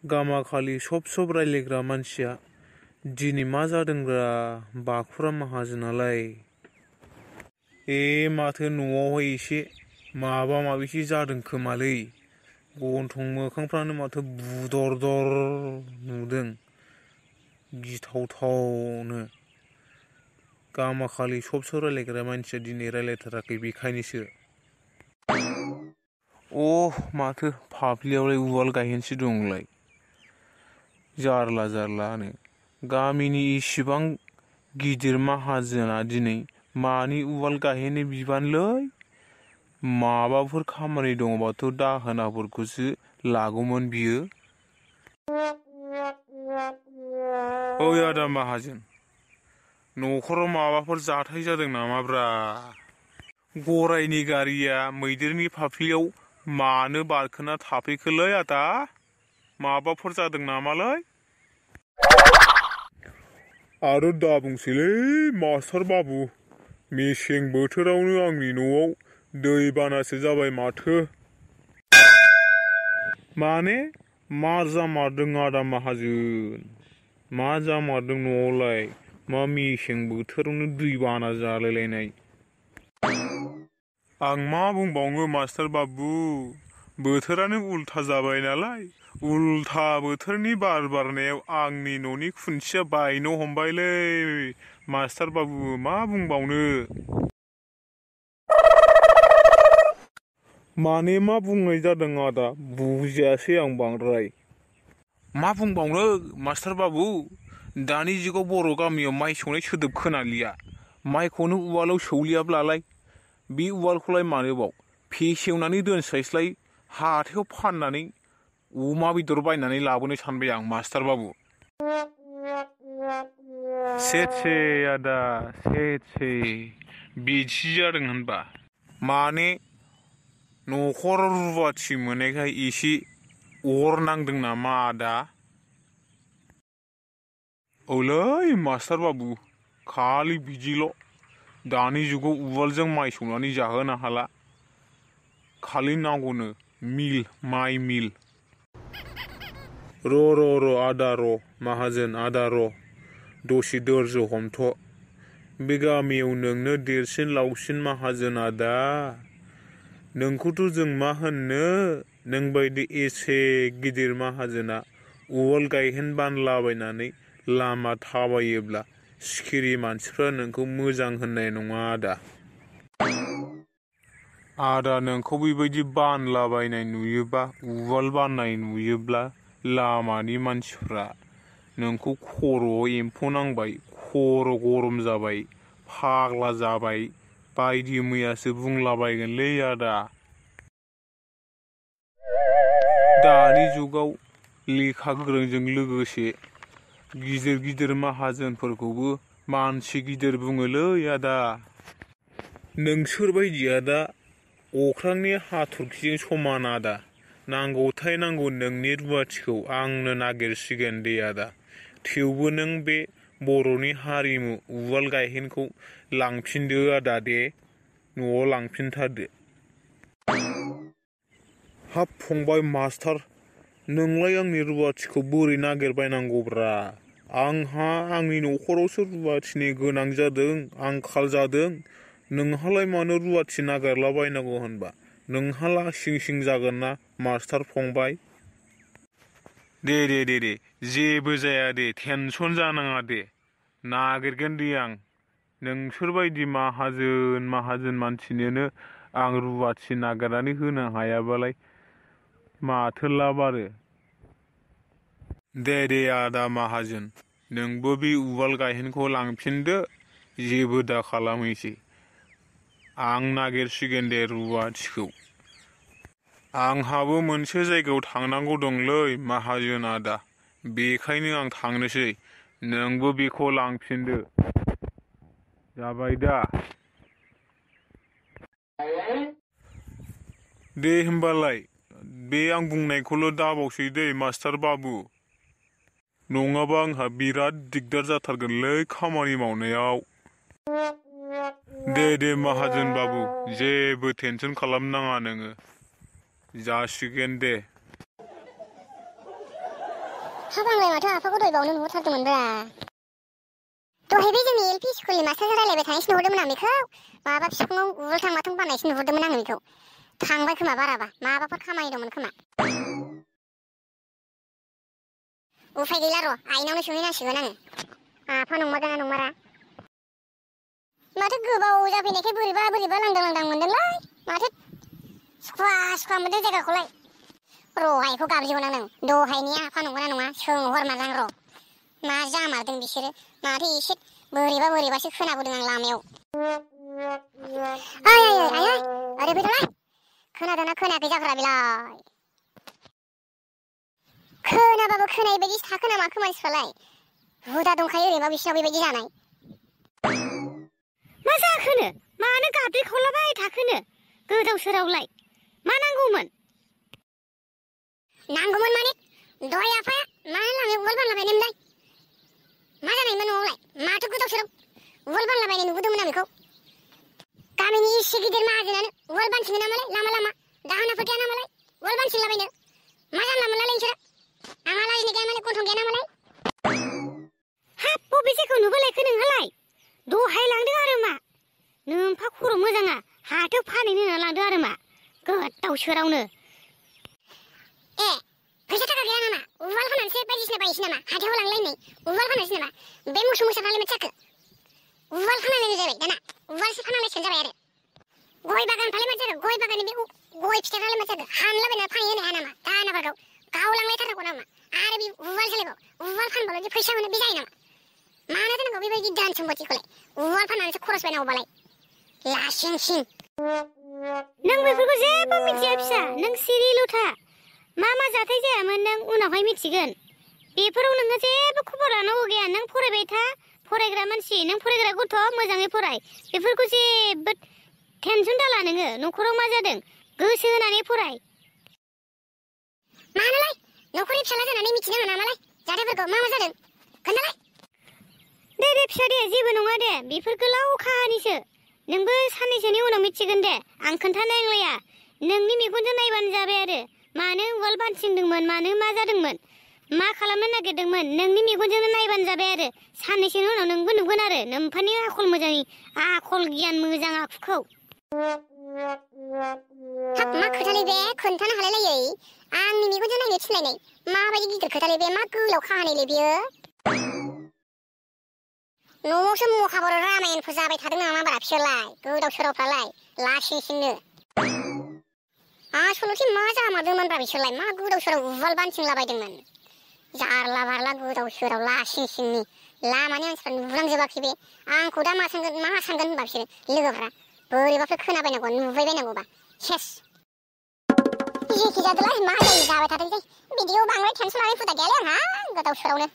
गामाखालि सब रायलायग्रा मानसिया दिनै मा जादोंब्रा बाखुरा माहाजोनालाय? माथो न'आवहाय एसे माबा माबिसो जादों खोमालै। गन्थं मोखांफ्रानो माथो बुदरदर नुदों। गिथावथावनो। गामाखालि सब रायलायग्रा मानसिया दिनै रायलायथाराखै बेखायनोसो। माथो फाफ्लियावलाय उवाल गायहेनसो दंलाय। जारलानो गामिनि इसिबां गिदिर माहाजोना दिनै मानि उवाल गायहेननि बिबानलै? माबाफोर खामानि दङबाथ' दाहोनाफोरखौसो लागौमोन बियो। ओइ आदा माहाजोन, न'खराव माबाफोर जाथाय जादों नामाब्रा? गरायनि गारिया मैदेरनि फाफ्लियाव मानो बारखोना थाफैखोलै आदा? माबाफोर जादों नामालै? आरो दा बुंसैलै मास्टार बाबु, मेसें बोथोरावनो आंनि न'आव दैबानासो जाबाय माथो। माने मा जामारदों आदा माहाजोन? मा जामारदों न'आवलाय? मा मेसें बोथोरावनो दैबाना जालायलायनाय? आं मा बुंबावनो मास्टार बाबु, बोथोरानो उल्था जाबाय नालाय। उल्था बोथोरनि बार बारनायाव आंनि न'नि खुन्थिया बायनो हमबायलै मास्टार बाबु, मा बुंबावनो। माने मा बुंनाय जादों आदा? बुजियासै आं बांद्राय। मा बुंबावनो मास्टार बाबु, दानि जुगाव बर' गामियाव माइ सौनाय सोदोब खोनालिया। माइखौनो उवालाव सौलियाब्लालाय बे उवालखौलाय मानोबाव फेसेवनानै दोनस्लायस्लाय हाथायाव फाननानै अमा बेदर बायनानै लाबोनो सानबाय आं मास्टार बाबु। से आदा से बिदि जादों होनबा? माने न'खराव रुवाथि मोननायखाय एसे अर नांदों नामा आदा? औलै मास्टार बाबु, खालि बिदिल'। दानि जुगाव उवालजों माइ सौनानै जाहोनो हाला। खालि नांगौनो माइ मिल। र' आदा र' माहाजोन आदा र'। दसे धोर्ज हमथ'। बे गामियाव नोंनो देरसिन लावसिन माहाजोन आदा। नोंखौथ' जों मा होननो, नोंबायदि एसे गिदिर माहाजोना उवाल गायहेन बानलाबायनानै लामा थाबायोब्ला सिखिरि मानसिफ्रा नोंखौ मोजां होननाय नङा आदा। आदा नोंखौ बेबायदि बानलाबायनाय नुयोबा, उवाल बाननाय नुयोब्ला लामानि मानसिफ्रा नोंखौ खर'आव एम्फौ नांबाय, खर' गरम जाबाय, फाग्ला जाबाय बायदि मैयासो बुंलाबायगोनलै आदा। दानि जुगाव लेखा गोरोंजों लोगोसे गिदिर माहाजोनफोरखौबो मानसि गिदिर बुङोलै आदा। नोंसोरबायदिया दा अख्रांनि हाथरखिजों समान आदा। नांगौथाय नांगौ नोंनि रुवाथिखौ आंनो नागिरसिगोन दे आदा। थेवबो नों बे बर'नि हारिमु उवाल गायहेनखौ लांफिनदो आदा दे, न'आव लांफिनथारदो। हाब फंबाय मास्टार, नोंलाय आंनि रुवाथिखौ बोरै नागिरबायनांगौब्रा? आंहा आंनि न'खरावसो रुवाथिनि गोनां जादों, आंखाल जादों। नोंहालाय मानो रुवाथि नागिरलाबायनांगौ होनबा? नोंहा लासिं जागोन ना मास्टार फंबाय? दे जेबो जाया दे, टेनसन जानाङा दे। नागिरगोन दे आं। नोंसोरबायदि माहाजोन मानसिनोनो आं रुवाथि नागिरनानै होनो हायाबालाय माथो लाब आरो। दे आदा माहाजोन, नोंबो बे उवाल गायहेनखौ लांफिनदो, जेबो दा खालामैसै। आं नागिरसिगोन दे रुवाथिखौ। आंहाबो मोनसे जायगायाव थांनांगौ दंलै माहाजोन आदा, बेखायनो आं थांनोसै। नोंबो बेखौ लांफिनदो, जाबाय दा? दे होमबालाय, बे आं बुंनायखौल' दाबावसै दै मास्टार बाबु। नङाबा आंहा बिराद दिगदार जाथारगोनलै खामानि मावनायाव। दे माहाजोन बाबु, जेबो टेनसन खालामनाङा नोङो। जासिगोन दे। हाबांलाय माथो आफाखौ दहायबावनो नुहुरथारदोंमोनब्रा। दहाय बे जोंनि एलपि स्कुलनि मास्टारजों रायलायबाय थानायसो नुहुरदोंमोन आं बेखौ। माबा बिफाङाव उल्थां माथां बानायसो नुहुरदोंमोन आङो बेखौ। थांबाय खोमा बाराबा माबाफोर खामानि दंमोन खोमा। उफाय गैला र' आइनावनो सोंहैनांसिगोन आङो। आफा नंमारगोना नंमारा। माथो गोबाव जाफैनायखाय बोरैबा लांदां मोनदोंलै। माथो सुखुवा मोनदों जायगाखौलाय। र' आइखौ गाबज्रिहरनां नों। दहायनि आफा नंगौना नङा सोंहरमारनां र'। मा जामारदों बिसोरो। माथो एसे बोरैबासो खोनाबोदों आं लामायाव। आइ ओरै फैदोलाय। खोनादोंना खोनायाखै जाग्रा बेलाय। खोनाबाबो खोनायै बायदिसो थाखोना माखो मानसिफ्रालाय। हुदा दंखायो ओरैनो बिसिनाव बेबायदि जानाय। मा जाखोनो? मानो गाबज्रिखौलाबाय थाखोनो? गोदाव सोरावलाय। मा नांगौमोन? नांगौमोन माने दहाय आफाया मा लामायाव उवाल बानलाबायनायमोनलाय? मा जानायमोन न'आवलाय? माथो गोदाव सोराव उवाल बानलाबायनाय नुबोदोंमोन आं बेखौ। गामिनि इसे गिदिर माहाजोनानो उवाल बानथिङो नामालाय लामा दाहोनाफोर गैया नामालाय उवाल बानथिंलाबायनो। मा जानला मोनलालाय नोंसोरो? आंहा लाजिनाय गैया मालाय गन्थं गैया नामालाय। हाब बबे जायगायाव नुबोलायखो नोंहालाय? दहाय लांदों आरो मा? नोम्फा खर' मोजाङा हाथायाव फानहैनो होनना लांदों आरो मा? गोदाव सोरावनो। ए फैसा थाखा गैया नामा? उवाल फाननानैसो बायदिसिना बायसै नामा? हाथायाव लांलायनाय उवाल फाननायसै नामा? बे मोसौ मोसाफ्रालाय माथो जाखो? उवाल फानलायनाय जाबाय दाना। उवालसो फाननांलायसिगोन जाबाय आरो। गय बागानफ्रालाय माथो जाखो? गय बागाननि बे गय फिथाइफ्रालाय माथो जाखो? हानलाबायना फानहैनो हाया नामा? दाहोनाफोरखौ गावलांलायथारनांगौ नामा? आरो बे उवाल सोलायबाव उवाल फानबाल' फैसा मोनो बे जायो नामा? मानो दोनांगौ बेबायदि दान सम्पतिखौलाय? उवाल फाननानैसो खरस बायनांगौबालाय। लासिंसिं। नों बेफोरखौ जेबो मिथिया फिसा। नों सिरिल' था। मा जाथाय जायामोन नों उनावहाय मिथिगोन। बेफोराव नोङो जेबो खबर लानांगौ गैया। नों फरायबाय था। फरायग्रा मानसि नों फरायग्रा गथ' मोजाङै फराय। बेफोरखौ जेबो टेनसन दाला नोङो। न'खराव मा जादों गोसो होनानै फराय। मानोलाय? न'खरनि फिसाला जानानै मिथिनाङा नामालाय? जाथायफोरखौ मा जादों? खोन्थालाय। दे फिसा दे जेबो नङा दे। बेफोर गोलाव काहानिसो। नोंबो साननैसोनि उनाव मिथिगोन दे। आं खोन्थानांलाया। नोंनि मेगनजों नायबानो जाबाय आरो। मानो उवाल बानथिंदोंमोन? मानो मा जादोंमोन? मा खालामनो नागिरदोंमोन? नोंनि मेगनजोंनो नायबानो जाबाय आरो। साननैसोनि उनाव नोंबो नुगोन आरो नोम्फानि आखल मोजांनि आखल गियान मोजां आखुखौ। हाब मा खोथालै बे खोन्थानो हालायलायै? आंनि मेगनजों नायनो थिनलायनाय माबायदि गिदिर खोथालै बे? मा गोलाव खाहानिलै बियो? न'आवसो महाभारत रामायणफोर जाबाय थादों नामा बारा बिसोरलाय? गोदाव सोरावफ्रालाय लासिंसिंनो। आसलथे मा जामारदोंमोनब्रा बिसोरलाय? मा गोदाव सोराव उवाल बानथिंलाबायदोंमोन? जारला बारला गोदाव सोराव लासिंसिंनि। लामानि मानसिफ्रा नुलांजोबाखै बे। आंखौ दा मा सानगोन होनबा बिसोरो लोगोफ्रा? बोरैबाफोर खोनाबायनांगौ नुबायबायनांगौबा सेस। जेखि जादोलाय मा जायो जाबाय थाथोंसै। बिदियाव बांद्राय टेनसन लानाय हुदा गैयालै आंहा। गोदाव सोरावनो।